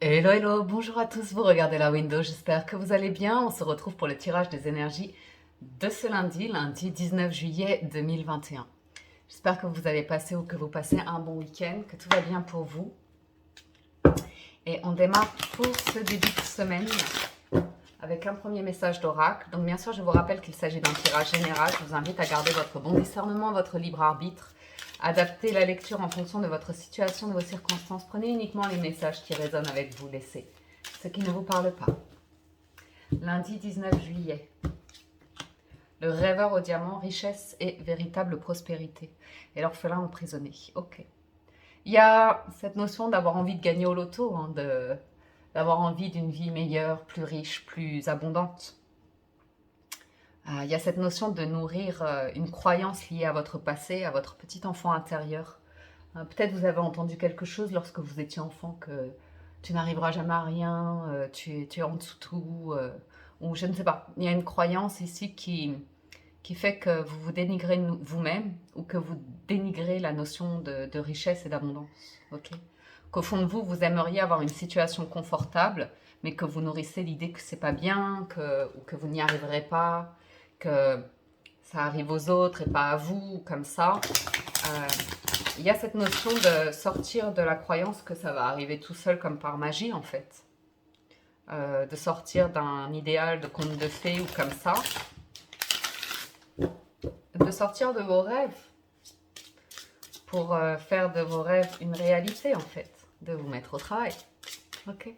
Hello, hello, bonjour à tous, vous regardez la window, j'espère que vous allez bien. On se retrouve pour le tirage des énergies de ce lundi 19 juillet 2021. J'espère que vous avez passé ou que vous passez un bon week-end, que tout va bien pour vous. Et on démarre pour ce début de semaine avec un premier message d'oracle. Donc bien sûr, je vous rappelle qu'il s'agit d'un tirage général. Je vous invite à garder votre bon discernement, votre libre arbitre. Adaptez la lecture en fonction de votre situation, de vos circonstances. Prenez uniquement les messages qui résonnent avec vous. Laissez ce qui ne vous parle pas. Lundi 19 juillet. Le rêveur au diamant, richesse et véritable prospérité. Et l'orphelin emprisonné. Ok. Il y a cette notion d'avoir envie de gagner au loto, hein, d'avoir envie d'une vie meilleure, plus riche, plus abondante. Il y a cette notion de nourrir une croyance liée à votre passé, à votre petit enfant intérieur. Peut-être vous avez entendu quelque chose lorsque vous étiez enfant que tu n'arriveras jamais à rien, tu es en dessous de tout, ou je ne sais pas. Il y a une croyance ici qui fait que vous vous dénigrez vous-même ou que vous dénigrez la notion de richesse et d'abondance. Ok. Qu'au fond de vous, vous aimeriez avoir une situation confortable, mais que vous nourrissez l'idée que c'est pas bien, ou que vous n'y arriverez pas, que ça arrive aux autres et pas à vous, comme ça. Euh, il y a cette notion de sortir de la croyance que ça va arriver tout seul comme par magie, en fait. De sortir d'un idéal de conte de fées ou comme ça. De sortir de vos rêves pour faire de vos rêves une réalité, en fait. De vous mettre au travail. Ok.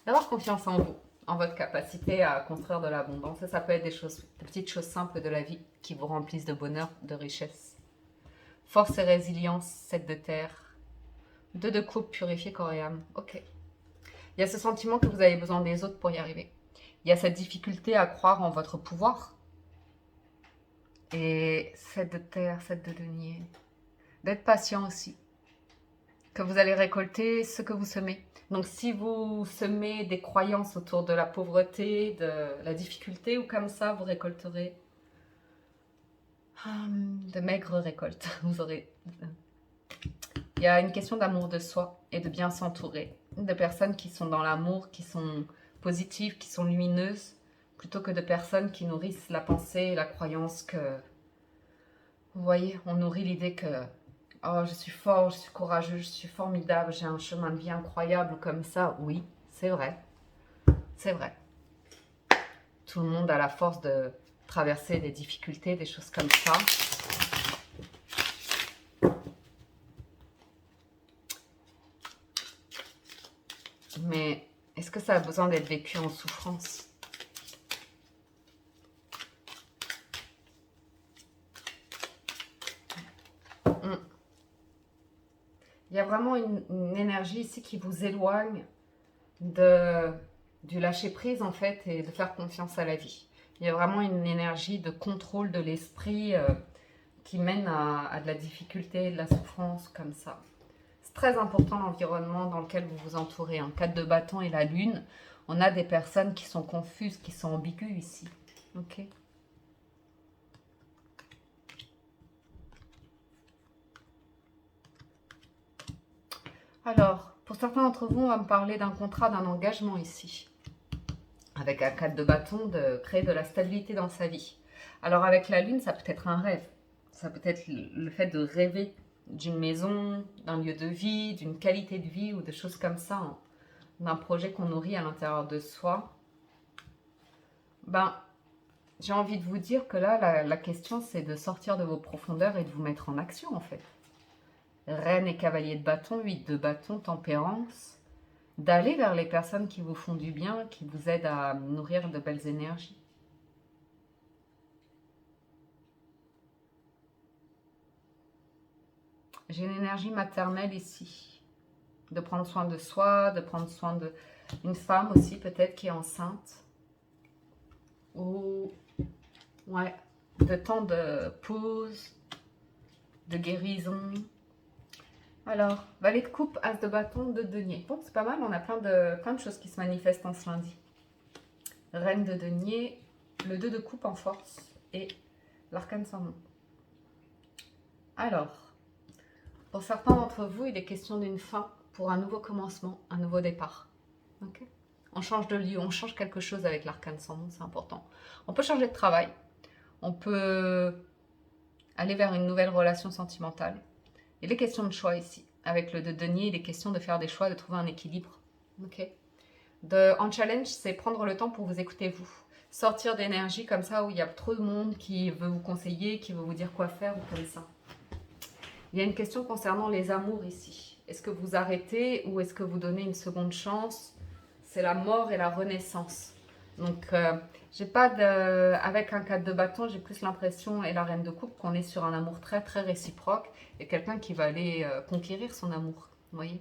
D'avoir confiance en vous, en votre capacité à construire de l'abondance. Et ça peut être des petites choses simples de la vie qui vous remplissent de bonheur, de richesse. Force et résilience, 7 de terre. 2 de coupe, purifié corps et âme. Ok. Il y a ce sentiment que vous avez besoin des autres pour y arriver. Il y a cette difficulté à croire en votre pouvoir. Et 7 de terre, 7 de denier. D'être patient aussi. Que vous allez récolter ce que vous semez. Donc si vous semez des croyances autour de la pauvreté, de la difficulté ou comme ça, vous récolterez de maigres récoltes. Vous aurez... Il y a une question d'amour de soi et de bien s'entourer. De personnes qui sont dans l'amour, qui sont positives, qui sont lumineuses, plutôt que de personnes qui nourrissent la pensée et la croyance que... Vous voyez, on nourrit l'idée que oh, je suis fort, je suis courageux, je suis formidable, j'ai un chemin de vie incroyable comme ça. Oui, c'est vrai. C'est vrai. Tout le monde a la force de traverser des difficultés, des choses comme ça. Mais est-ce que ça a besoin d'être vécu en souffrance? Il y a vraiment une énergie ici qui vous éloigne du lâcher prise en fait et de faire confiance à la vie. Il y a vraiment une énergie de contrôle de l'esprit qui mène à de la difficulté, de la souffrance comme ça. C'est très important l'environnement dans lequel vous vous entourez. En 4 de bâton et la lune, on a des personnes qui sont confuses, qui sont ambiguës ici. Ok. Alors, pour certains d'entre vous, on va me parler d'un contrat, d'un engagement ici. Avec un 4 de bâton, de créer de la stabilité dans sa vie. Alors avec la lune, ça peut être un rêve. Ça peut être le fait de rêver d'une maison, d'un lieu de vie, d'une qualité de vie ou de choses comme ça, hein, d'un projet qu'on nourrit à l'intérieur de soi. Ben, j'ai envie de vous dire que là, la question, c'est de sortir de vos profondeurs et de vous mettre en action, en fait. Reine et cavalier de bâton, 8 de bâton, tempérance. D'aller vers les personnes qui vous font du bien, qui vous aident à nourrir de belles énergies. J'ai une énergie maternelle ici. De prendre soin de soi, de prendre soin d'une femme aussi, peut-être, qui est enceinte. Ou, ouais, de temps de pause, de guérison. Alors, valet de coupe, as de bâton, de denier. Bon, c'est pas mal, on a plein de choses qui se manifestent en ce lundi. Reine de denier, le 2 de coupe en force et l'arcane sans nom. Alors, pour certains d'entre vous, il est question d'une fin pour un nouveau commencement, un nouveau départ. Okay. On change de lieu, on change quelque chose avec l'arcane sans nom, c'est important. On peut changer de travail. On peut aller vers une nouvelle relation sentimentale. Il est question de choix ici. Avec le 2 de denier, il est question de faire des choix, de trouver un équilibre. Ok. En challenge, c'est prendre le temps pour vous écouter vous. Sortir d'énergie comme ça où il y a trop de monde qui veut vous conseiller, qui veut vous dire quoi faire ou comme ça. Il y a une question concernant les amours ici. Est-ce que vous arrêtez ou est-ce que vous donnez une seconde chance? C'est la mort et la renaissance. Donc, j'ai pas de... avec un 4 de bâton, j'ai plus l'impression, et la reine de coupe, qu'on est sur un amour très très réciproque et quelqu'un qui va aller conquérir son amour. Vous voyez?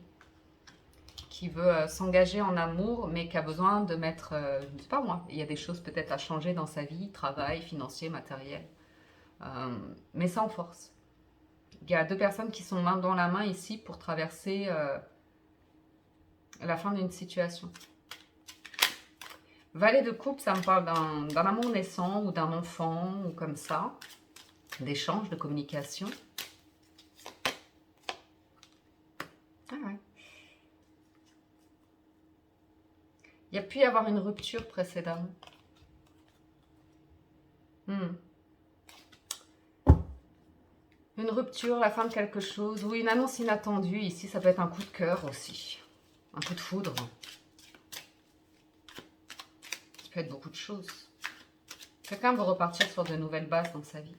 Qui veut s'engager en amour, mais qui a besoin de mettre, je ne sais pas moi, il y a des choses peut-être à changer dans sa vie, travail, financier, matériel, mais ça en force. Il y a 2 personnes qui sont main dans la main ici pour traverser la fin d'une situation. Valet de coupe, ça me parle d'un amour naissant ou d'un enfant ou comme ça, d'échange, de communication. Ah ouais. Il y a pu y avoir une rupture précédemment. Une rupture, la fin de quelque chose, ou une annonce inattendue. Ici, ça peut être un coup de cœur aussi. Un coup de foudre. Ça peut être beaucoup de choses. Quelqu'un veut repartir sur de nouvelles bases dans sa vie.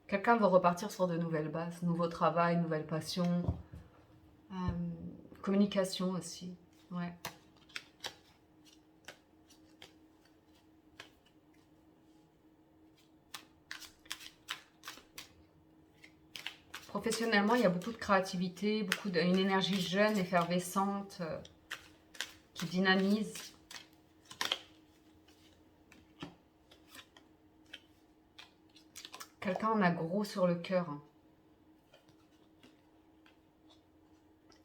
Quelqu'un veut repartir sur de nouvelles bases. Nouveau travail, nouvelle passion. Communication aussi. Ouais. Professionnellement, il y a beaucoup de créativité, une énergie jeune, effervescente, qui dynamise. Quelqu'un en a gros sur le cœur.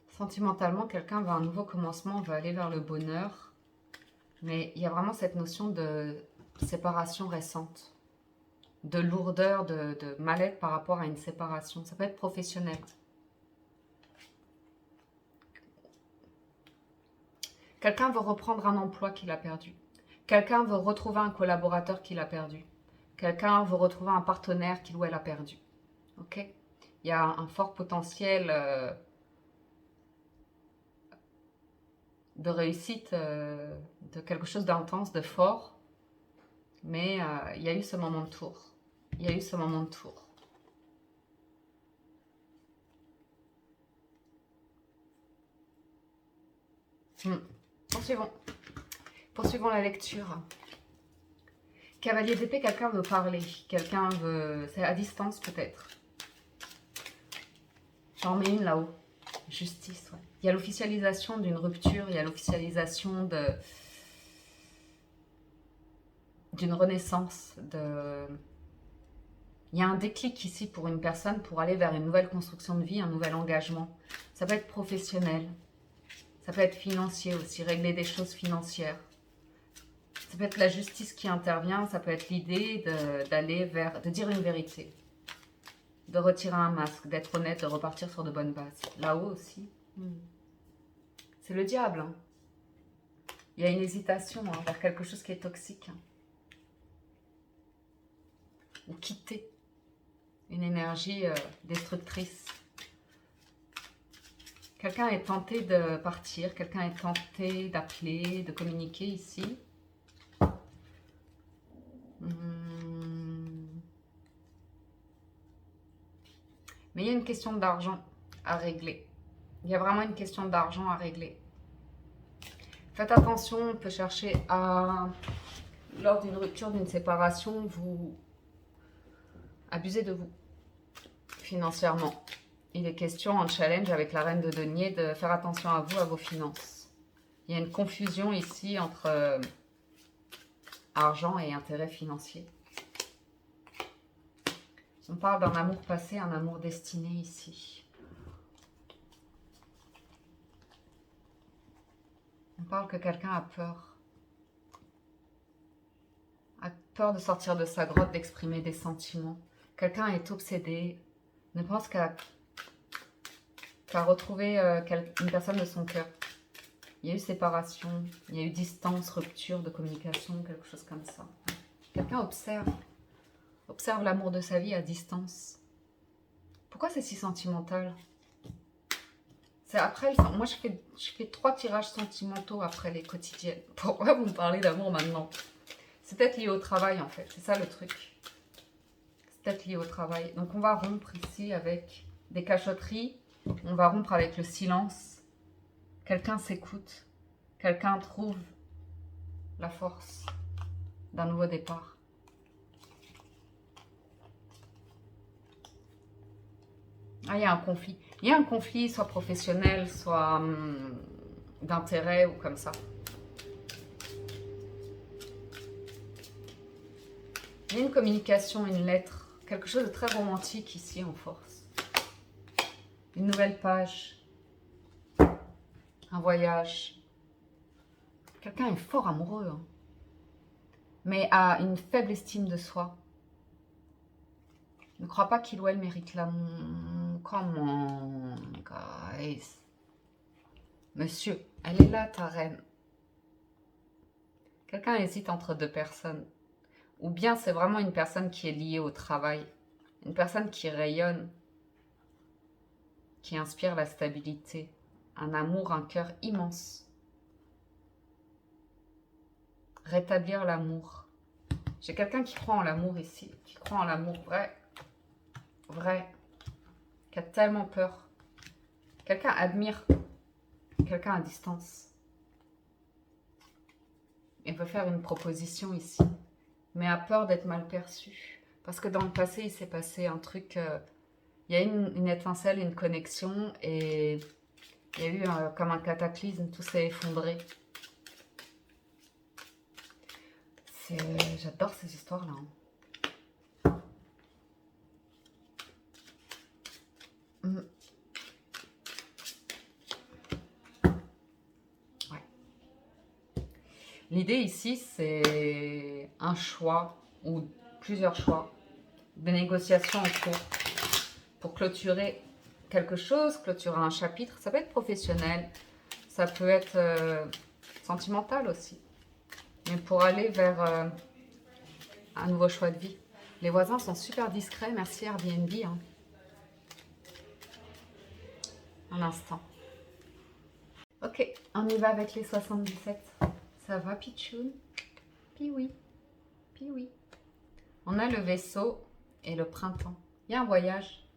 Sentimentalement, quelqu'un veut un nouveau commencement, veut aller vers le bonheur. Mais il y a vraiment cette notion de séparation récente. De lourdeur, de mal-être par rapport à une séparation. Ça peut être professionnel. Quelqu'un veut reprendre un emploi qu'il a perdu. Quelqu'un veut retrouver un collaborateur qu'il a perdu. Quelqu'un veut retrouver un partenaire qu'il ou elle a perdu. Ok? Il y a un fort potentiel de réussite, de quelque chose d'intense, de fort. Mais il y a eu ce moment de tour. Il y a eu ce moment de tour. Poursuivons. Poursuivons la lecture. Cavalier d'épée, quelqu'un veut parler. Quelqu'un veut... C'est à distance peut-être. J'en mets une là-haut. Justice, ouais. Il y a l'officialisation d'une rupture. Il y a l'officialisation d'une renaissance. Il y a un déclic ici pour une personne pour aller vers une nouvelle construction de vie, un nouvel engagement. Ça peut être professionnel. Ça peut être financier aussi, régler des choses financières. Ça peut être la justice qui intervient, ça peut être l'idée de dire une vérité, de retirer un masque, d'être honnête, de repartir sur de bonnes bases. Là-haut aussi, c'est le diable. Hein. Il y a une hésitation vers quelque chose qui est toxique. Ou quitter une énergie destructrice. Quelqu'un est tenté de partir, quelqu'un est tenté d'appeler, de communiquer ici. Mais il y a une question d'argent à régler. Il y a vraiment une question d'argent à régler. Faites attention, on peut chercher à, lors d'une rupture, d'une séparation, vous abuser de vous financièrement. Il est question en challenge avec la reine de denier de faire attention à vous, à vos finances. Il y a une confusion ici entre argent et intérêt financier. On parle d'un amour passé, un amour destiné ici. On parle que quelqu'un a peur. A peur de sortir de sa grotte, d'exprimer des sentiments. Quelqu'un est obsédé, ne pense qu'à retrouver une personne de son cœur. Il y a eu séparation, il y a eu distance, rupture de communication, quelque chose comme ça. Quelqu'un observe l'amour de sa vie à distance. Pourquoi c'est si sentimental? C'est après, moi je fais 3 tirages sentimentaux après les quotidiennes. Pourquoi vous me parlez d'amour maintenant? C'est peut-être lié au travail en fait, c'est ça le truc. C'est peut-être lié au travail. Donc on va rompre ici avec des cachotteries, on va rompre avec le silence. Quelqu'un s'écoute, quelqu'un trouve la force d'un nouveau départ. Ah, il y a un conflit. Il y a un conflit, soit professionnel, soit d'intérêt ou comme ça. Il y a une communication, une lettre, quelque chose de très romantique ici en force. Une nouvelle page. Un voyage. Quelqu'un est fort amoureux, hein, mais a une faible estime de soi. Ne crois pas qu'il ou elle mérite l'amour. Come on, guys. Monsieur, elle est là, ta reine. Quelqu'un hésite entre 2 personnes. Ou bien c'est vraiment une personne qui est liée au travail. Une personne qui rayonne, qui inspire la stabilité. Un amour, un cœur immense. Rétablir l'amour. J'ai quelqu'un qui croit en l'amour ici, qui croit en l'amour vrai, qui a tellement peur. Quelqu'un admire quelqu'un à distance. Il veut faire une proposition ici, mais a peur d'être mal perçu. Parce que dans le passé, il s'est passé un truc, il y a eu une étincelle, une connexion, et il y a eu comme un cataclysme, tout s'est effondré. J'adore ces histoires-là. Hein. Ouais. L'idée ici, c'est un choix ou plusieurs choix, des négociations en cours pour clôturer quelque chose, clôturer un chapitre. Ça peut être professionnel, ça peut être sentimental aussi. Mais pour aller vers un nouveau choix de vie. Les voisins sont super discrets, merci Airbnb. Hein. Un instant. Ok, on y va avec les 77. Ça va, Pichoun? Puis oui. On a le vaisseau et le printemps. Il y a un voyage.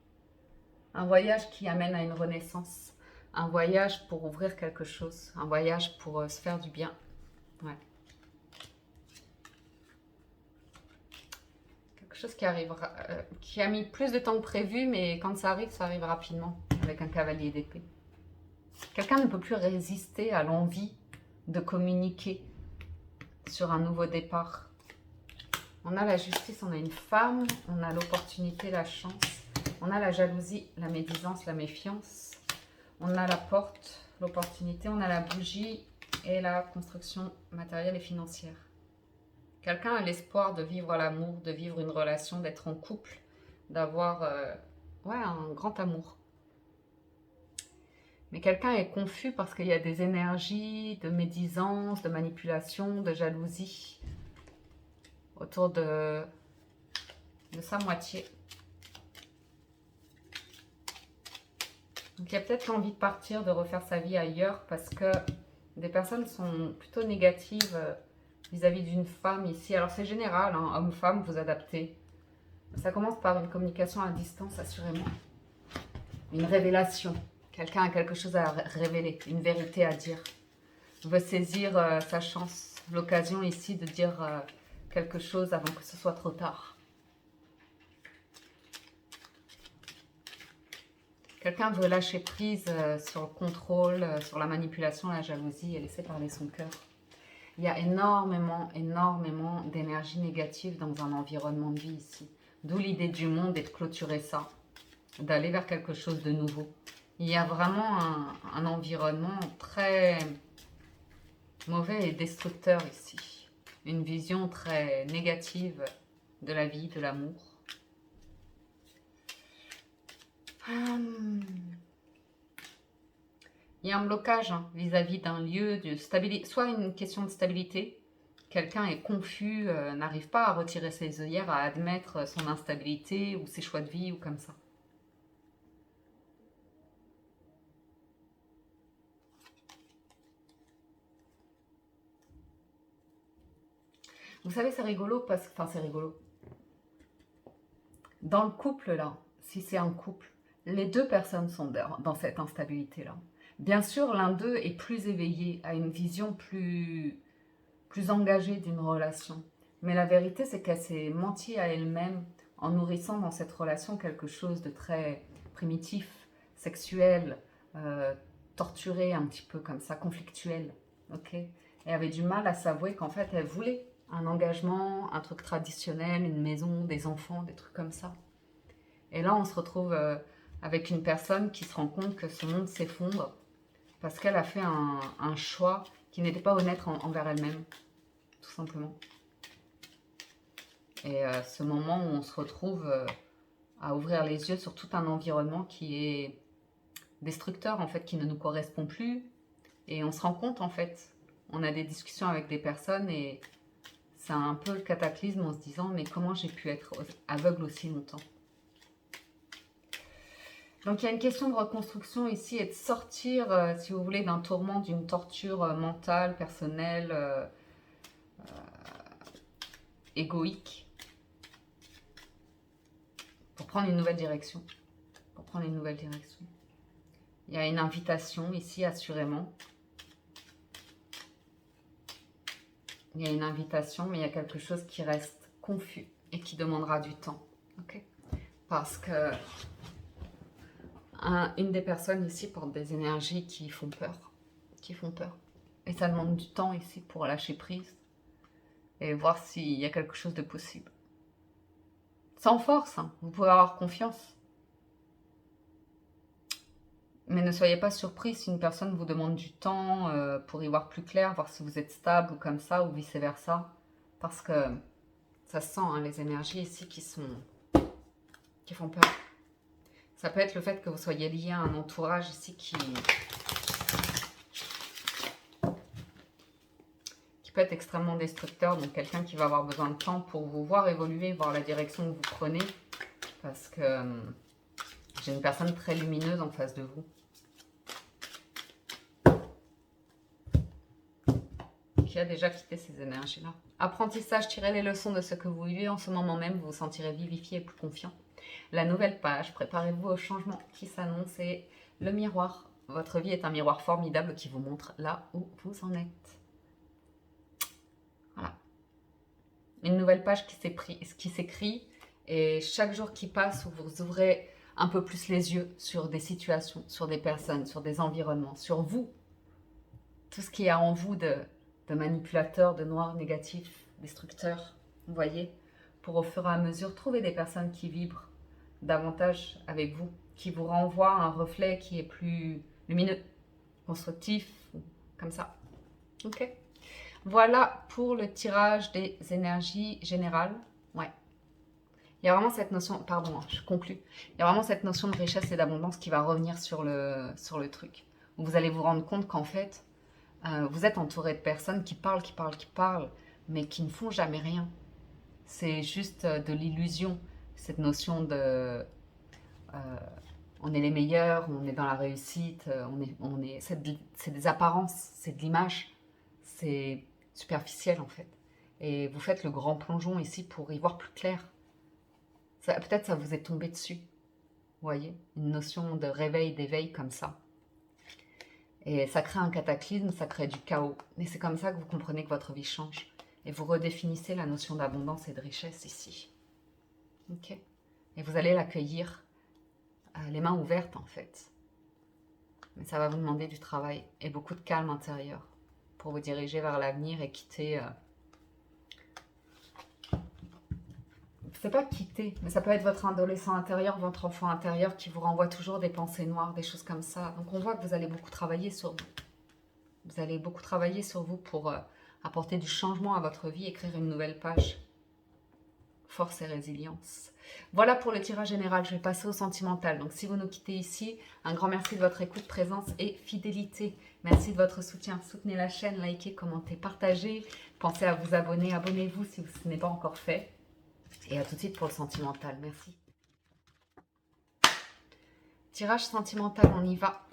Un voyage qui amène à une renaissance. Un voyage pour ouvrir quelque chose. Un voyage pour se faire du bien. Ouais. Quelque chose qui arrivera, qui a mis plus de temps que prévu, mais quand ça arrive rapidement, avec un cavalier d'épée. Quelqu'un ne peut plus résister à l'envie de communiquer sur un nouveau départ. On a la justice, on a une femme, on a l'opportunité, la chance, on a la jalousie, la médisance, la méfiance, on a la porte, l'opportunité, on a la bougie et la construction matérielle et financière. Quelqu'un a l'espoir de vivre l'amour, de vivre une relation, d'être en couple, d'avoir un grand amour. Mais quelqu'un est confus parce qu'il y a des énergies de médisance, de manipulation, de jalousie autour de sa moitié. Donc il y a peut-être l'envie de partir, de refaire sa vie ailleurs parce que des personnes sont plutôt négatives vis-à-vis d'une femme ici. Alors c'est général, hein, homme-femme, vous adaptez. Ça commence par une communication à distance, assurément. Une révélation. Quelqu'un a quelque chose à révéler, une vérité à dire. Veut saisir sa chance, l'occasion ici de dire quelque chose avant que ce soit trop tard. Quelqu'un veut lâcher prise sur le contrôle, sur la manipulation, la jalousie et laisser parler son cœur. Il y a énormément d'énergie négative dans un environnement de vie ici. D'où l'idée du monde est de clôturer ça, d'aller vers quelque chose de nouveau. Il y a vraiment un environnement très mauvais et destructeur ici. Une vision très négative de la vie, de l'amour. Il y a un blocage hein, vis-à-vis d'un lieu de stabilité, soit une question de stabilité. Quelqu'un est confus, n'arrive pas à retirer ses œillères, à admettre son instabilité ou ses choix de vie ou comme ça. Vous savez, c'est rigolo parce que, enfin, c'est rigolo. Dans le couple, là, si c'est un couple, les deux personnes sont dans cette instabilité-là. Bien sûr, l'un d'eux est plus éveillé, a une vision plus engagée d'une relation. Mais la vérité, c'est qu'elle s'est mentie à elle-même en nourrissant dans cette relation quelque chose de très primitif, sexuel, euh, torturé un petit peu comme ça, conflictuel. Ok. Elle avait du mal à s'avouer qu'en fait, elle voulait un engagement, un truc traditionnel, une maison, des enfants, des trucs comme ça. Et là, on se retrouve avec une personne qui se rend compte que son monde s'effondre parce qu'elle a fait un choix qui n'était pas honnête envers elle-même, tout simplement. Et ce moment où on se retrouve à ouvrir les yeux sur tout un environnement qui est destructeur, en fait, qui ne nous correspond plus. Et on se rend compte, en fait, on a des discussions avec des personnes et c'est un peu le cataclysme en se disant, mais comment j'ai pu être aveugle aussi longtemps? Donc il y a une question de reconstruction ici et de sortir, si vous voulez, d'un tourment, d'une torture mentale, personnelle, égoïque, pour prendre une nouvelle direction. Pour prendre une nouvelle direction. Il y a une invitation ici, assurément. Il y a une invitation, mais il y a quelque chose qui reste confus et qui demandera du temps. Okay? Parce que une des personnes ici porte des énergies qui font peur. Qui font peur. Et ça demande du temps ici pour lâcher prise et voir s'il y a quelque chose de possible. Sans force, hein. Vous pouvez avoir confiance. Mais ne soyez pas surpris si une personne vous demande du temps pour y voir plus clair, voir si vous êtes stable ou comme ça, ou vice-versa. Parce que ça se sent, hein, les énergies ici qui font peur. Ça peut être le fait que vous soyez lié à un entourage ici qui peut être extrêmement destructeur. Donc quelqu'un qui va avoir besoin de temps pour vous voir évoluer, voir la direction que vous prenez. Parce que j'ai une personne très lumineuse en face de vous. Qui a déjà quitté ces énergies-là. Apprentissage, tirez les leçons de ce que vous vivez en ce moment même, vous vous sentirez vivifié et plus confiant. La nouvelle page, préparez-vous au changement qui s'annonce et le miroir. Votre vie est un miroir formidable qui vous montre là où vous en êtes. Voilà. Une nouvelle page qui s'écrit et chaque jour qui passe où vous ouvrez un peu plus les yeux sur des situations, sur des personnes, sur des environnements, sur vous. Tout ce qu'il y a en vous de manipulateur, de noir, négatif, destructeur, vous voyez, pour au fur et à mesure trouver des personnes qui vibrent davantage avec vous, qui vous renvoient un reflet qui est plus lumineux, constructif, comme ça. Ok. Voilà pour le tirage des énergies générales. Ouais. Il y a vraiment cette notion, pardon, hein, je conclus. Il y a vraiment cette notion de richesse et d'abondance qui va revenir sur le truc. Où vous allez vous rendre compte qu'en fait, vous êtes entouré de personnes qui parlent, mais qui ne font jamais rien. C'est juste de l'illusion, cette notion de on est les meilleurs, on est dans la réussite, c'est des apparences, c'est de l'image, c'est superficiel en fait. Et vous faites le grand plongeon ici pour y voir plus clair. Peut-être ça vous est tombé dessus, vous voyez, une notion de réveil, d'éveil comme ça. Et ça crée un cataclysme, ça crée du chaos. Mais c'est comme ça que vous comprenez que votre vie change. Et vous redéfinissez la notion d'abondance et de richesse ici. Ok. Et vous allez l'accueillir les mains ouvertes en fait. Mais ça va vous demander du travail et beaucoup de calme intérieur pour vous diriger vers l'avenir et quitter... C'est pas quitter, mais ça peut être votre adolescent intérieur, votre enfant intérieur qui vous renvoie toujours des pensées noires, des choses comme ça. Donc on voit que vous allez beaucoup travailler sur vous. Vous allez beaucoup travailler sur vous pour apporter du changement à votre vie, écrire une nouvelle page. force et résilience. Voilà pour le tirage général, je vais passer au sentimental. Donc si vous nous quittez ici, un grand merci de votre écoute, présence et fidélité. Merci de votre soutien. Soutenez la chaîne, likez, commentez, partagez. Pensez à vous abonner, abonnez-vous si ce n'est pas encore fait. Et à tout de suite pour le sentimental, merci. Tirage sentimental, on y va.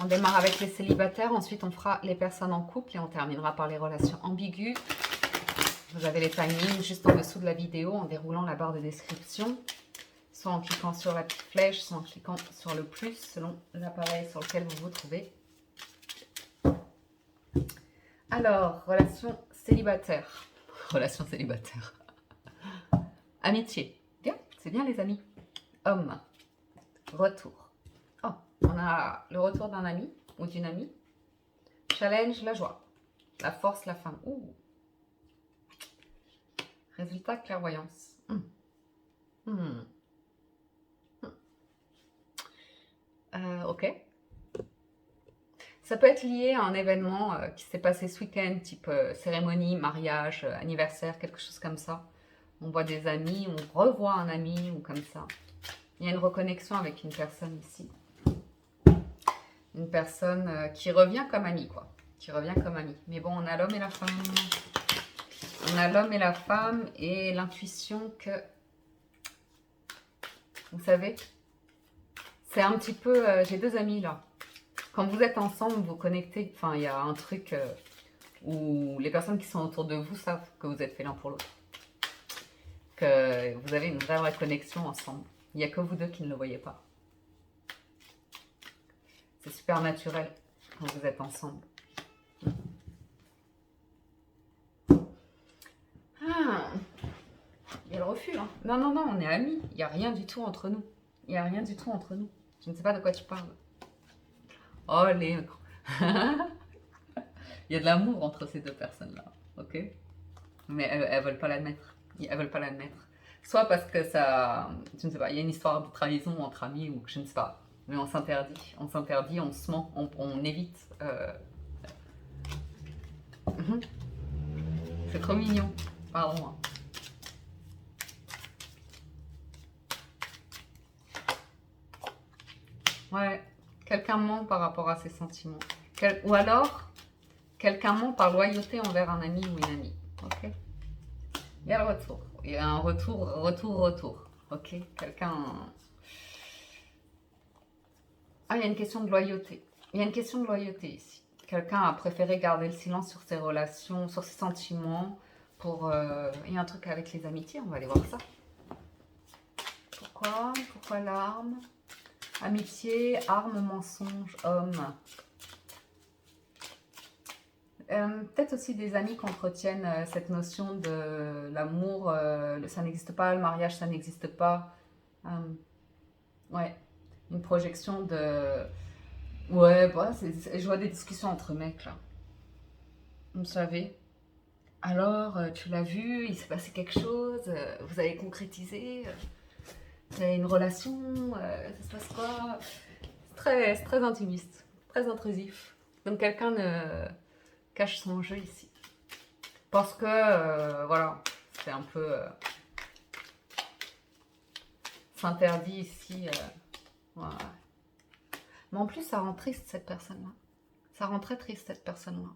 On démarre avec les célibataires, ensuite on fera les personnes en couple et on terminera par les relations ambiguës. Vous avez les timings juste en dessous de la vidéo en déroulant la barre de description, soit en cliquant sur la petite flèche, soit en cliquant sur le plus selon l'appareil sur lequel vous vous trouvez. Alors, relation célibataire. Relation célibataire. Amitié. Bien, c'est bien les amis. Homme. Retour. Oh, on a le retour d'un ami ou d'une amie. Challenge, la joie. La force, la femme. Ouh. Résultat, clairvoyance. Ok. Ça peut être lié à un événement qui s'est passé ce week-end, type cérémonie, mariage, anniversaire, quelque chose comme ça. On voit des amis, on revoit un ami ou comme ça. Il y a une reconnexion avec une personne ici. Une personne qui revient comme amie, quoi. Qui revient comme amie. Mais bon, on a l'homme et la femme. On a l'homme et la femme et l'intuition que... Vous savez, c'est un petit peu... J'ai deux amis là. Quand vous êtes ensemble, vous connectez. Enfin, il y a un truc où les personnes qui sont autour de vous savent que vous êtes fait l'un pour l'autre. Que vous avez une vraie connexion ensemble. Il n'y a que vous deux qui ne le voyez pas. C'est super naturel quand vous êtes ensemble. Ah, il y a le refus. Hein. Non, non, non, on est amis. Il n'y a rien du tout entre nous. Il n'y a rien du tout entre nous. Je ne sais pas de quoi tu parles. Oh, les... Il y a de l'amour entre ces deux personnes-là. Ok? Mais elles veulent pas l'admettre. Elles veulent pas l'admettre. Soit parce que ça... Je ne sais pas, il y a une histoire de trahison entre amis ou je ne sais pas. Mais on s'interdit. On s'interdit, on se ment, on évite. C'est trop mignon. Pardon. Hein. Ouais. Quelqu'un ment par rapport à ses sentiments. Ou alors, quelqu'un ment par loyauté envers un ami ou une amie. Ok? Il y a le retour. Il y a un retour. Ok? Quelqu'un... Ah, il y a une question de loyauté. Il y a une question de loyauté ici. Quelqu'un a préféré garder le silence sur ses relations, sur ses sentiments. Il y a un truc avec les amitiés, on va aller voir ça. Pourquoi l'arme? Amitié, arme, mensonge, homme. Peut-être aussi des amis qui entretiennent cette notion de l'amour, ça n'existe pas, le mariage, ça n'existe pas. Ouais, une projection de... Ouais, bah, je vois des discussions entre mecs, là. Vous savez. Alors, tu l'as vu, il s'est passé quelque chose, vous avez concrétisé, vous avez une relation, ça se passe quoi? C'est très intimiste, très intrusif. Donc quelqu'un cache son jeu ici. Parce que, voilà, c'est un peu... s'interdit ici. Voilà. Mais en plus, ça rend triste cette personne-là. Ça rend très triste cette personne-là.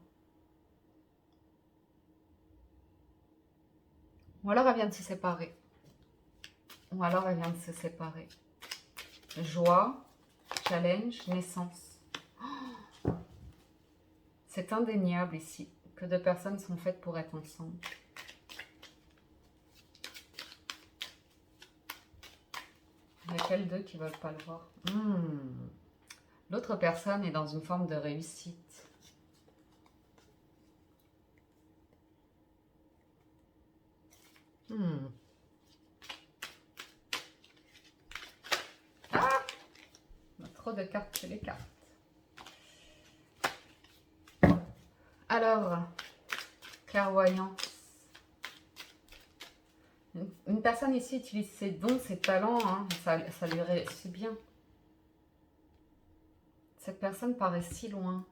Ou alors elle vient de se séparer. Ou alors elle vient de se séparer. Joie, challenge, naissance. Oh, c'est indéniable ici que deux personnes sont faites pour être ensemble. Il y a quels deux qui ne veulent pas le voir? L'autre personne est dans une forme de réussite. Ah, on a trop de cartes sur les cartes. Alors, clairvoyance. Une personne ici utilise ses dons, ses talents, hein, ça lui réussit bien. Cette personne paraît si loin.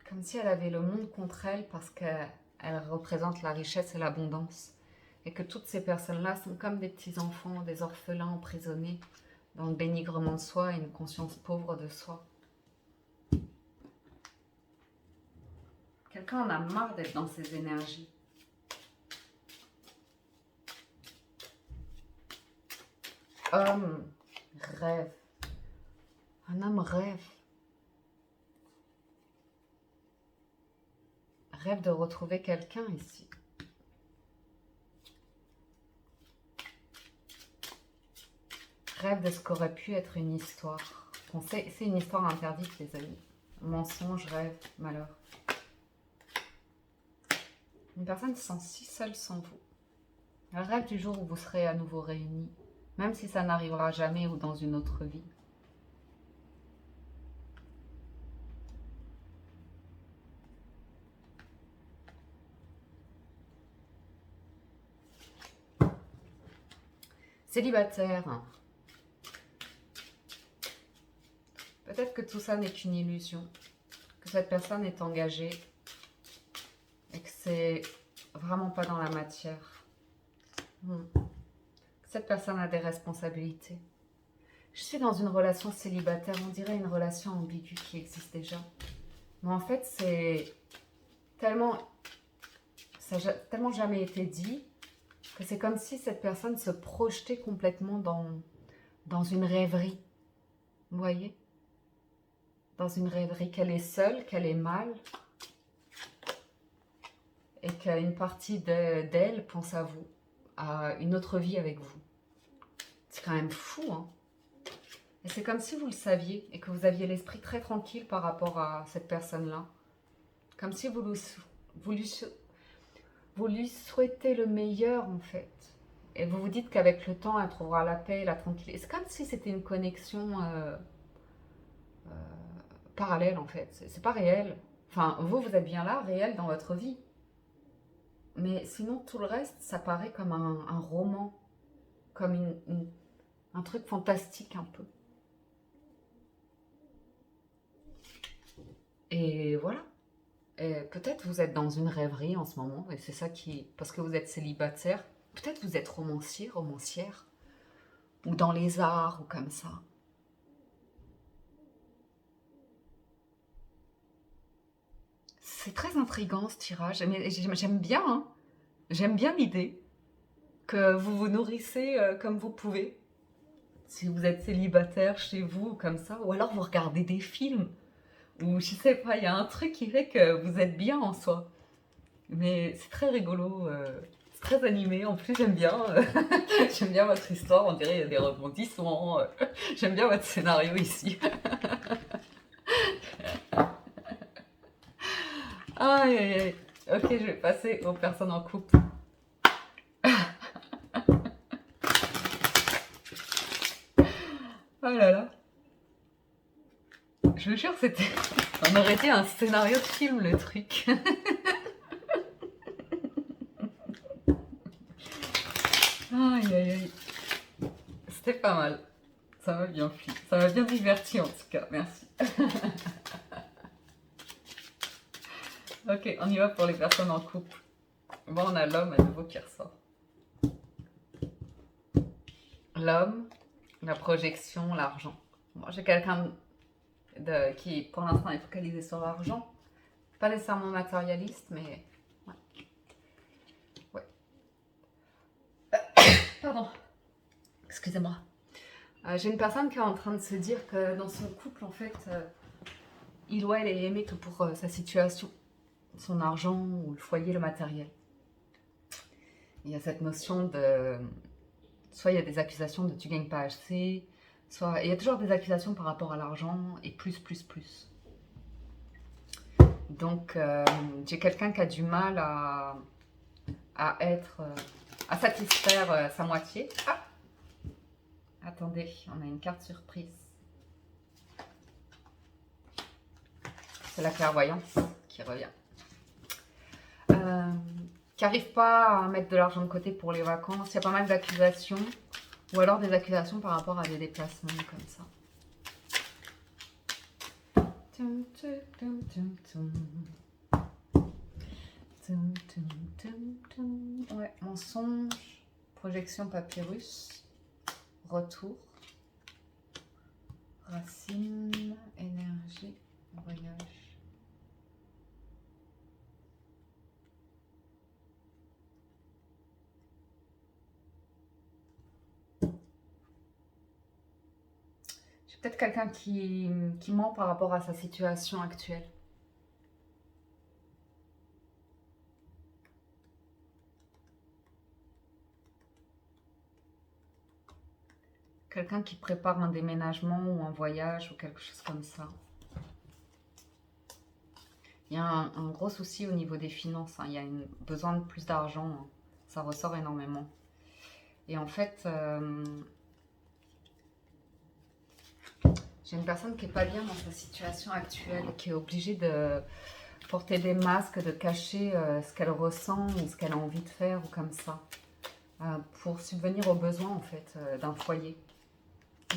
Comme si elle avait le monde contre elle parce qu'elle elle représente la richesse et l'abondance. Et que toutes ces personnes-là sont comme des petits-enfants, des orphelins emprisonnés dans le dénigrement de soi et une conscience pauvre de soi. Quelqu'un en a marre d'être dans ces énergies. Homme rêve. Un homme rêve. Rêve de retrouver quelqu'un ici. Rêve de ce qu'aurait pu être une histoire. C'est une histoire interdite, les amis. Mensonge, rêve, malheur. Une personne se sent si seule sans vous. Elle rêve du jour où vous serez à nouveau réunis, même si ça n'arrivera jamais ou dans une autre vie. Célibataire. Peut-être que tout ça n'est qu'une illusion, que cette personne est engagée et que c'est vraiment pas dans la matière. Que cette personne a des responsabilités. Je suis dans une relation célibataire, on dirait une relation ambiguë qui existe déjà. Mais en fait, c'est tellement, ça n'a tellement jamais été dit que c'est comme si cette personne se projetait complètement dans une rêverie. Vous voyez ? Dans une rêverie, qu'elle est seule, qu'elle est mal, et qu'une partie d'elle pense à vous, à une autre vie avec vous. C'est quand même fou, hein. Et c'est comme si vous le saviez, et que vous aviez l'esprit très tranquille par rapport à cette personne-là. Comme si vous lui souhaitez le meilleur, en fait. Et vous vous dites qu'avec le temps, elle trouvera la paix, la tranquillité. C'est comme si c'était une connexion parallèle, en fait. C'est pas réel. Enfin, vous êtes bien là, réel dans votre vie. Mais sinon, tout le reste, ça paraît comme un roman. Comme un truc fantastique, un peu. Et voilà. Et peut-être vous êtes dans une rêverie en ce moment, et c'est ça qui... Parce que vous êtes célibataire, peut-être vous êtes romancier, romancière, ou dans les arts, ou comme ça. C'est très intriguant ce tirage, mais j'aime bien, hein. J'aime bien l'idée que vous vous nourrissez comme vous pouvez. Si vous êtes célibataire chez vous, comme ça, ou alors vous regardez des films, ou je sais pas, il y a un truc qui fait que vous êtes bien en soi. Mais c'est très rigolo, c'est très animé, en plus j'aime bien, j'aime bien votre histoire, on dirait qu'il y a des rebondissements, j'aime bien votre scénario ici. Aïe aïe aïe, ok je vais passer aux personnes en couple. Oh là là. Je vous jure, c'était... On aurait été un scénario de film, le truc. Aïe, aïe, aïe. C'était pas mal. Ça m'a bien plu. Ça m'a bien diverti, en tout cas. Merci. Ok, on y va pour les personnes en couple. Bon, on a l'homme à nouveau qui ressort. L'homme, la projection, l'argent. Moi, j'ai quelqu'un qui, pour l'instant, est focalisé sur l'argent. Pas nécessairement matérialiste, mais... Ouais. Pardon. Excusez-moi. J'ai une personne qui est en train de se dire que dans son couple, en fait, il ou elle est aimé que pour sa situation, son argent ou le foyer, le matériel. Il y a cette notion de... Soit il y a des accusations de tu gagnes pas assez, soit il y a toujours des accusations par rapport à l'argent et plus. Donc j'ai quelqu'un qui a du mal à satisfaire sa moitié. Ah, attendez, on a une carte surprise. C'est la clairvoyance qui revient. Qui n'arrive pas à mettre de l'argent de côté pour les vacances. Il y a pas mal d'accusations. Ou alors des accusations par rapport à des déplacements comme ça. Ouais, mensonge, projection papyrus, retour, racine, énergie, voyage. J'ai peut-être quelqu'un qui ment par rapport à sa situation actuelle. Quelqu'un qui prépare un déménagement ou un voyage ou quelque chose comme ça. Il y a un gros souci au niveau des finances. Il y a besoin de plus d'argent. Ça ressort énormément. Et en fait, j'ai une personne qui n'est pas bien dans sa situation actuelle, qui est obligée de porter des masques, de cacher ce qu'elle ressent ou ce qu'elle a envie de faire ou comme ça. Pour subvenir aux besoins en fait d'un foyer.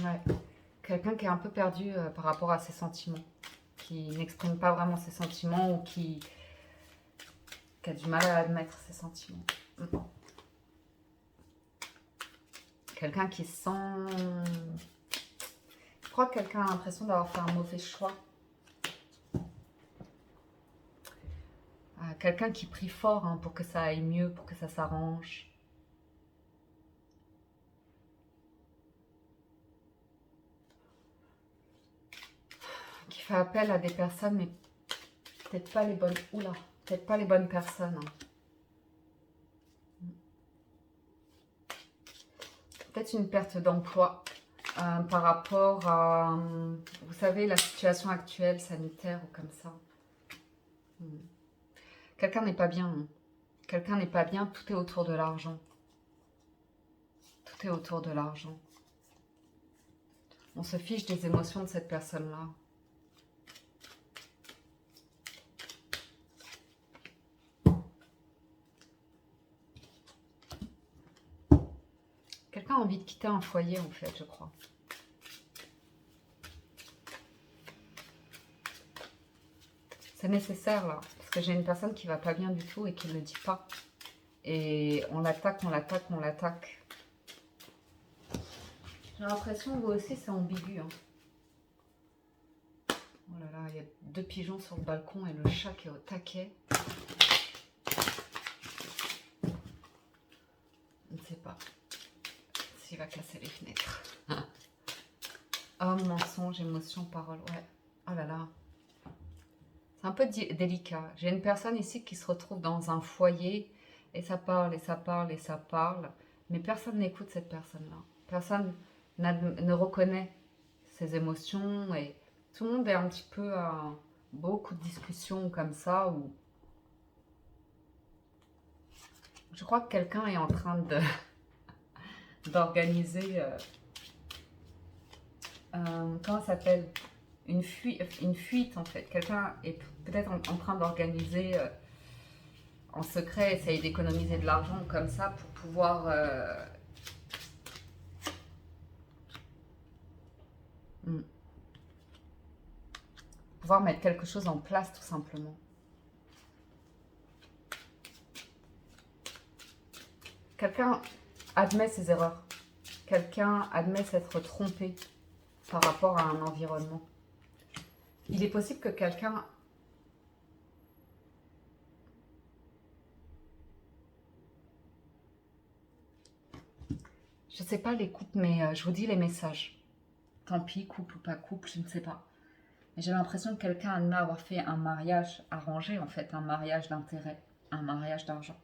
Ouais. Quelqu'un qui est un peu perdu par rapport à ses sentiments, qui n'exprime pas vraiment ses sentiments ou qui a du mal à admettre ses sentiments. Quelqu'un qui sent... Je crois que quelqu'un a l'impression d'avoir fait un mauvais choix. Quelqu'un qui prie fort pour que ça aille mieux, pour que ça s'arrange. Qui fait appel à des personnes, mais peut-être pas les bonnes... Oula, peut-être pas les bonnes personnes. Peut-être une perte d'emploi par rapport à, vous savez, la situation actuelle sanitaire ou comme ça. Quelqu'un n'est pas bien. Quelqu'un n'est pas bien, tout est autour de l'argent. Tout est autour de l'argent. On se fiche des émotions de cette personne-là. Quelqu'un a envie de quitter un foyer, en fait, je crois. C'est nécessaire, là. Parce que j'ai une personne qui va pas bien du tout et qui ne le dit pas. Et on l'attaque, on l'attaque, on l'attaque. J'ai l'impression, vous aussi, c'est ambigu. Oh là là, il y a 2 pigeons sur le balcon et le chat qui est au taquet. Je ne sais pas s'il va casser les fenêtres. Homme, mensonge, émotion, parole. Ouais. Oh là là. C'est un peu délicat. J'ai une personne ici qui se retrouve dans un foyer et ça parle, et ça parle, et ça parle. Mais personne n'écoute cette personne-là. Personne ne reconnaît ses émotions et tout le monde est un petit peu à beaucoup de discussions comme ça où je crois que quelqu'un est en train de d'organiser comment ça s'appelle, une fuite en fait. Quelqu'un est peut-être en train d'organiser en secret, essayer d'économiser de l'argent comme ça pour pouvoir pouvoir mettre quelque chose en place tout simplement. Quelqu'un admet ses erreurs. Quelqu'un admet s'être trompé par rapport à un environnement. Il est possible que quelqu'un... Je ne sais pas les couples, mais je vous dis les messages. Tant pis, couple ou pas couple, je ne sais pas. Mais j'ai l'impression que quelqu'un admet avoir fait un mariage arrangé, en fait, un mariage d'intérêt, un mariage d'argent.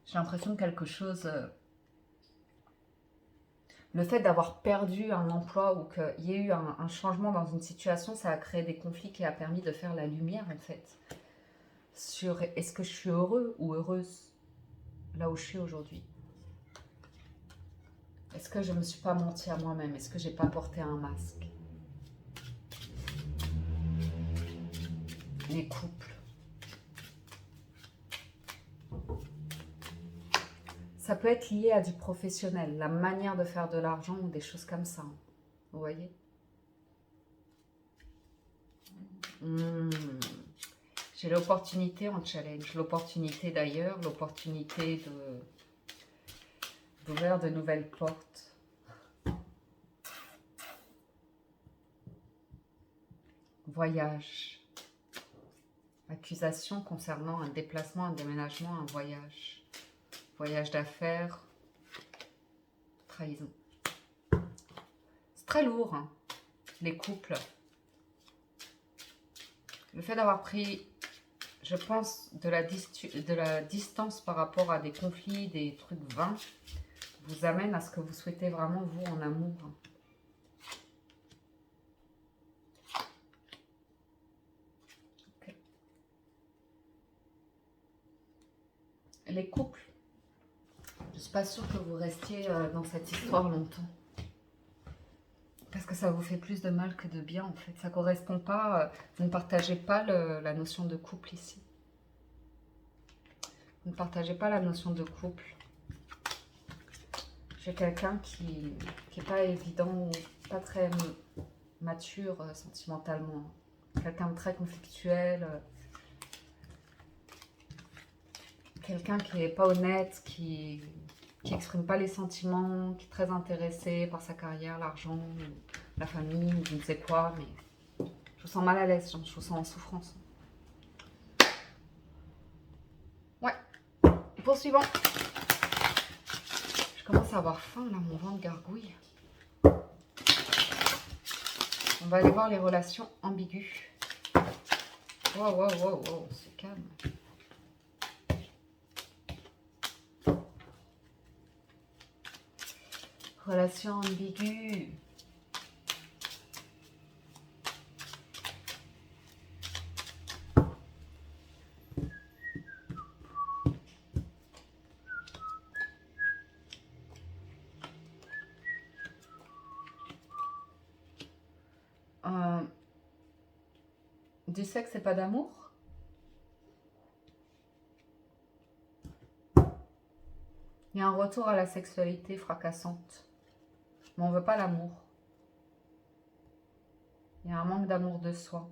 J'ai l'impression que quelque chose... le fait d'avoir perdu un emploi ou qu'il y ait eu un changement dans une situation, ça a créé des conflits qui a permis de faire la lumière, en fait, sur est-ce que je suis heureux ou heureuse là où je suis aujourd'hui. Est-ce que je ne me suis pas menti à moi-même? Est-ce que je n'ai pas porté un masque? Les couples. Ça peut être lié à du professionnel, la manière de faire de l'argent ou des choses comme ça. Vous voyez? J'ai l'opportunité en challenge, l'opportunité d'ailleurs, l'opportunité d'ouvrir de nouvelles portes. Voyage. Accusation concernant un déplacement, un déménagement, un voyage. Voyage d'affaires. Trahison. C'est très lourd, hein, les couples. Le fait d'avoir pris, je pense, de la distance par rapport à des conflits, des trucs vains, vous amène à ce que vous souhaitez vraiment, vous, en amour. Okay. Les couples, je ne suis pas sûre que vous restiez dans cette histoire longtemps. Parce que ça vous fait plus de mal que de bien, en fait. Ça ne correspond pas, vous ne partagez pas la notion de couple ici. Vous ne partagez pas la notion de couple. J'ai quelqu'un qui n'est pas évident, pas très mature sentimentalement. Quelqu'un de très conflictuel. Quelqu'un qui n'est pas honnête, qui n'exprime pas les sentiments, qui est très intéressé par sa carrière, l'argent, la famille, ou je ne sais quoi, mais je vous sens mal à l'aise, je vous sens en souffrance. Ouais, poursuivons. Je commence à avoir faim, là, mon ventre gargouille. On va aller voir les relations ambiguës. Wow, wow, wow, wow, c'est calme. Relation ambiguë. Du sexe et pas d'amour? Il y a un retour à la sexualité fracassante. Mais on ne veut pas l'amour. Il y a un manque d'amour de soi.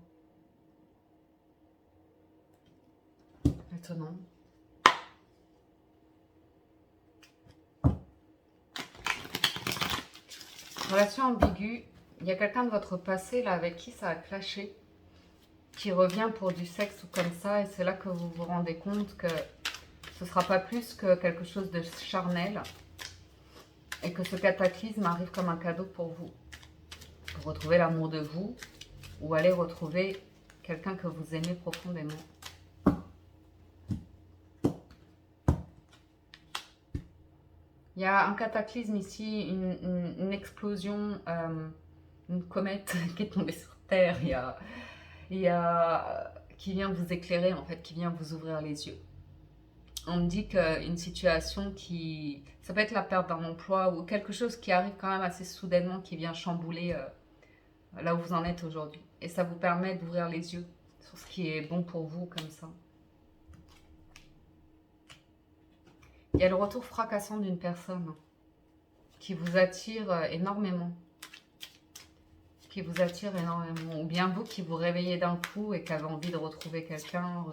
Étonnant. Relation ambiguë. Il y a quelqu'un de votre passé là avec qui ça a clashé, qui revient pour du sexe ou comme ça, et c'est là que vous vous rendez compte que ce ne sera pas plus que quelque chose de charnel, et que ce cataclysme arrive comme un cadeau pour vous. Pour retrouver l'amour de vous, ou aller retrouver quelqu'un que vous aimez profondément. Il y a un cataclysme ici, une explosion, une comète qui est tombée sur Terre. Il y a qui vient vous éclairer, en fait, qui vient vous ouvrir les yeux. On me dit qu'une situation qui... Ça peut être la perte d'un emploi ou quelque chose qui arrive quand même assez soudainement, qui vient chambouler là où vous en êtes aujourd'hui. Et ça vous permet d'ouvrir les yeux sur ce qui est bon pour vous, comme ça. Il y a le retour fracassant d'une personne qui vous attire énormément. Qui vous attire énormément. Ou bien vous qui vous réveillez d'un coup et qui avez envie de retrouver quelqu'un,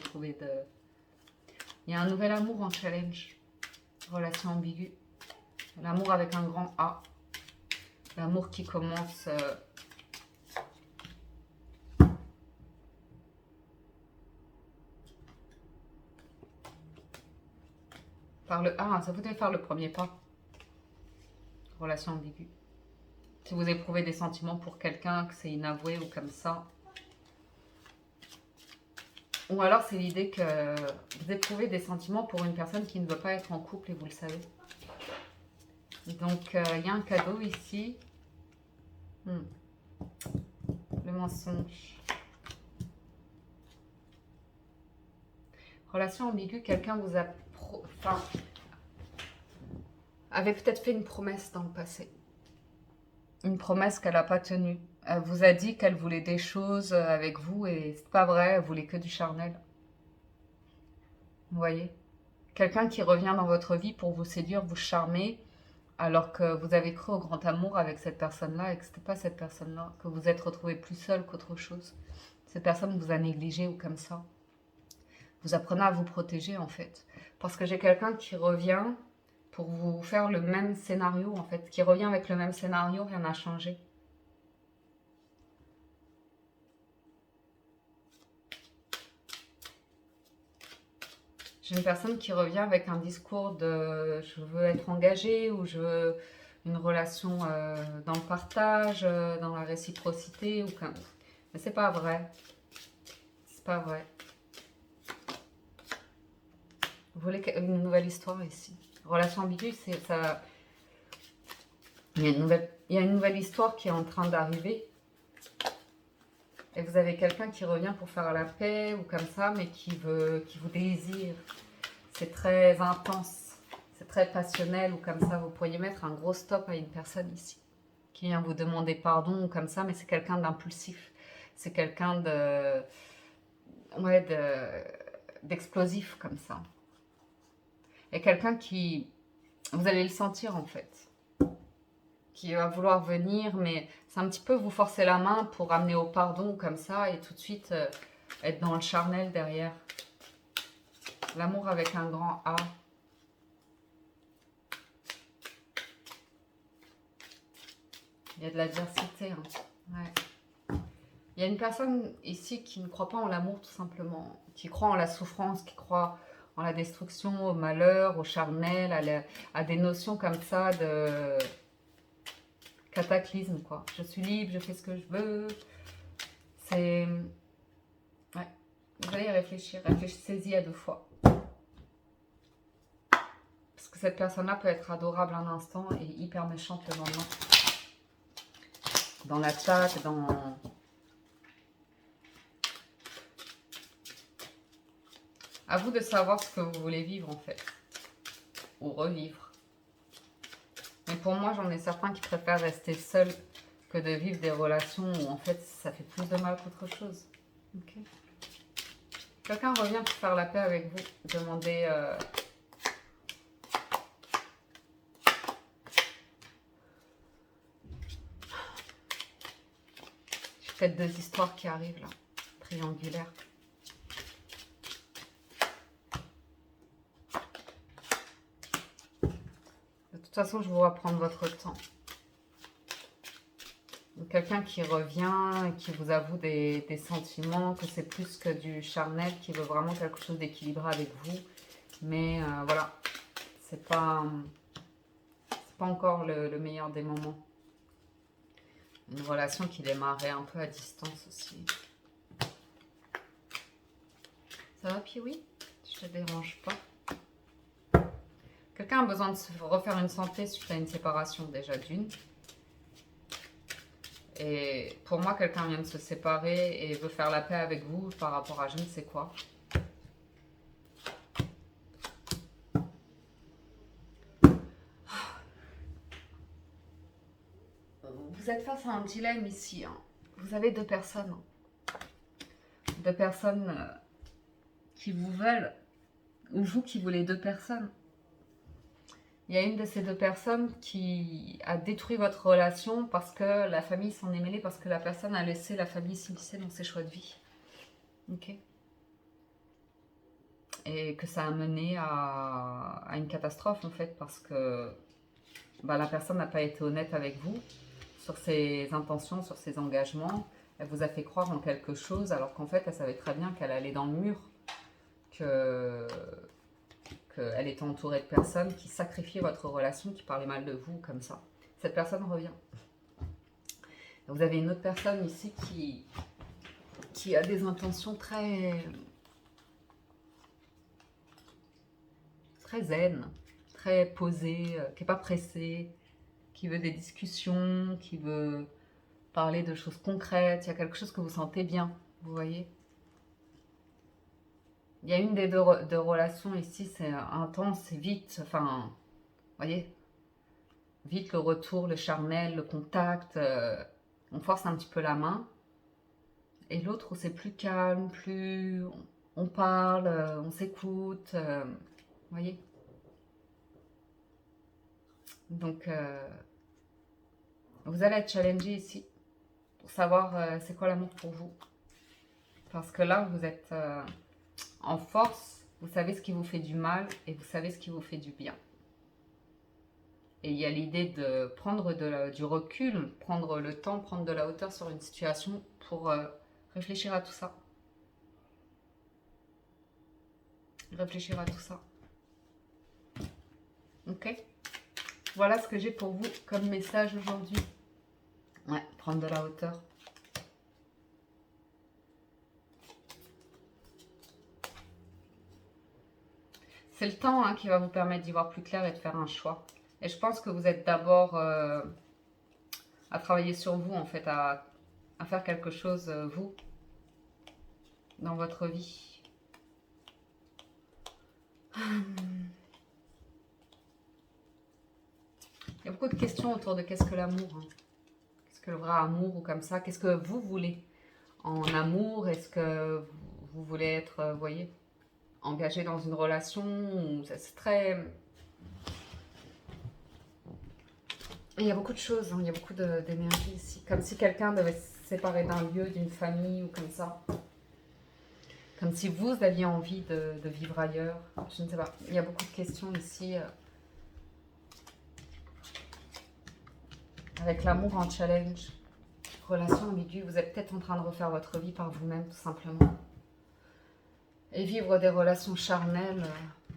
Il y a un nouvel amour en challenge. Relation ambiguë. L'amour avec un grand A. L'amour qui commence... par le A, ça vous devez faire le premier pas. Relation ambiguë. Si vous éprouvez des sentiments pour quelqu'un, que c'est inavoué ou comme ça. Ou alors c'est l'idée que vous éprouvez des sentiments pour une personne qui ne veut pas être en couple et vous le savez. Donc il y a un cadeau ici. Le mensonge. Relation ambiguë, quelqu'un vous a... avait peut-être fait une promesse dans le passé. Une promesse qu'elle n'a pas tenue. Elle vous a dit qu'elle voulait des choses avec vous et c'est pas vrai, elle voulait que du charnel. Vous voyez? Quelqu'un qui revient dans votre vie pour vous séduire, vous charmer, alors que vous avez cru au grand amour avec cette personne-là et que c'était pas cette personne-là, que vous êtes retrouvé plus seul qu'autre chose. Cette personne vous a négligé ou comme ça. Vous apprenez à vous protéger en fait. Parce que j'ai quelqu'un qui revient pour vous faire le même scénario en fait. Qui revient avec le même scénario, rien n'a changé. J'ai une personne qui revient avec un discours de je veux être engagée ou je veux une relation dans le partage, dans la réciprocité. Ou comme... Mais c'est pas vrai. C'est pas vrai. Vous voulez une nouvelle histoire ici. Relation ambiguë, c'est ça. Il y a une nouvelle histoire qui est en train d'arriver. Et vous avez quelqu'un qui revient pour faire la paix ou comme ça, mais qui vous désire. C'est très intense, c'est très passionnel ou comme ça. Vous pourriez mettre un gros stop à une personne ici qui vient vous demander pardon ou comme ça, mais c'est quelqu'un d'impulsif. C'est quelqu'un d'explosif comme ça. Et quelqu'un qui, vous allez le sentir en fait, qui va vouloir venir, mais c'est un petit peu vous forcer la main pour amener au pardon comme ça et tout de suite être dans le charnel derrière. L'amour avec un grand A. Il y a de l'adversité. Hein. Ouais. Il y a une personne ici qui ne croit pas en l'amour tout simplement, qui croit en la souffrance, qui croit en la destruction, au malheur, au charnel, à des notions comme ça de cataclysme, quoi. Je suis libre, je fais ce que je veux. C'est... Ouais. Vous allez y réfléchir. Réfléchissez-y à 2 fois. Parce que cette personne-là peut être adorable un instant et hyper méchante le lendemain. Dans l'attaque, dans... À vous de savoir ce que vous voulez vivre en fait. Ou revivre. Mais pour moi, j'en ai certains qui préfèrent rester seuls que de vivre des relations où en fait ça fait plus de mal qu'autre chose. Ok. Quelqu'un revient pour faire la paix avec vous. Demandez... J'ai peut-être 2 histoires qui arrivent là. Triangulaires. De toute façon, je vous vois prendre votre temps. Quelqu'un qui revient, qui vous avoue des sentiments, que c'est plus que du charnel, qui veut vraiment quelque chose d'équilibré avec vous. Mais voilà, c'est pas encore le meilleur des moments. Une relation qui démarrait un peu à distance aussi. Ça va, Piwi? Je te dérange pas. Quelqu'un a besoin de se refaire une santé suite à une séparation déjà d'une. Et pour moi, quelqu'un vient de se séparer et veut faire la paix avec vous par rapport à je ne sais quoi. Vous êtes face à un dilemme ici. Hein. Vous avez 2 personnes. 2 personnes qui vous veulent. Ou vous qui voulez 2 personnes. Il y a une de ces 2 personnes qui a détruit votre relation parce que la famille s'en est mêlée, parce que la personne a laissé la famille s'immiscer dans ses choix de vie. Ok. Et que ça a mené à une catastrophe en fait, parce que la personne n'a pas été honnête avec vous sur ses intentions, sur ses engagements. Elle vous a fait croire en quelque chose alors qu'en fait elle savait très bien qu'elle allait dans le mur, qu'elle était entourée de personnes qui sacrifiaient votre relation, qui parlaient mal de vous comme ça. Cette personne revient. Vous avez une autre personne ici qui a des intentions très zen, très posée, qui n'est pas pressée, qui veut des discussions, qui veut parler de choses concrètes. Il y a quelque chose que vous sentez bien, vous voyez. Il y a une des deux relations ici, c'est intense, c'est vite, enfin, vous voyez, vite le retour, le charnel, le contact, on force un petit peu la main. Et l'autre où c'est plus calme, plus on parle, on s'écoute, vous voyez. Donc, vous allez être challengé ici pour savoir c'est quoi l'amour pour vous. Parce que là, vous êtes en force, vous savez ce qui vous fait du mal et vous savez ce qui vous fait du bien. Et il y a l'idée de prendre du recul, prendre le temps, prendre de la hauteur sur une situation pour réfléchir à tout ça. Réfléchir à tout ça. Ok? Voilà ce que j'ai pour vous comme message aujourd'hui. Ouais, prendre de la hauteur. C'est le temps qui va vous permettre d'y voir plus clair et de faire un choix. Et je pense que vous êtes d'abord à travailler sur vous, en fait, à faire quelque chose, vous, dans votre vie. Il y a beaucoup de questions autour de qu'est-ce que l'amour, hein. Qu'est-ce que le vrai amour ou comme ça. Qu'est-ce que vous voulez en amour? Est-ce que vous voulez être, vous voyez, engagé dans une relation? C'est très... Et il y a beaucoup de choses, hein. Il y a beaucoup d'énergie ici. Comme si quelqu'un devait se séparer d'un lieu, d'une famille ou comme ça. Comme si vous aviez envie de vivre ailleurs. Je ne sais pas. Il y a beaucoup de questions ici. Avec l'amour en challenge. Relation ambiguë. Vous êtes peut-être en train de refaire votre vie par vous-même, tout simplement. Et vivre des relations charnelles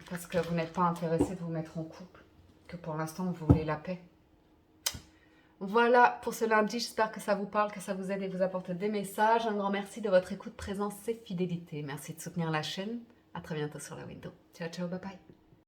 parce que vous n'êtes pas intéressé de vous mettre en couple. Que pour l'instant, vous voulez la paix. Voilà pour ce lundi, j'espère que ça vous parle, que ça vous aide et vous apporte des messages. Un grand merci de votre écoute, présence et fidélité. Merci de soutenir la chaîne. À très bientôt sur la window. Ciao, ciao, bye bye.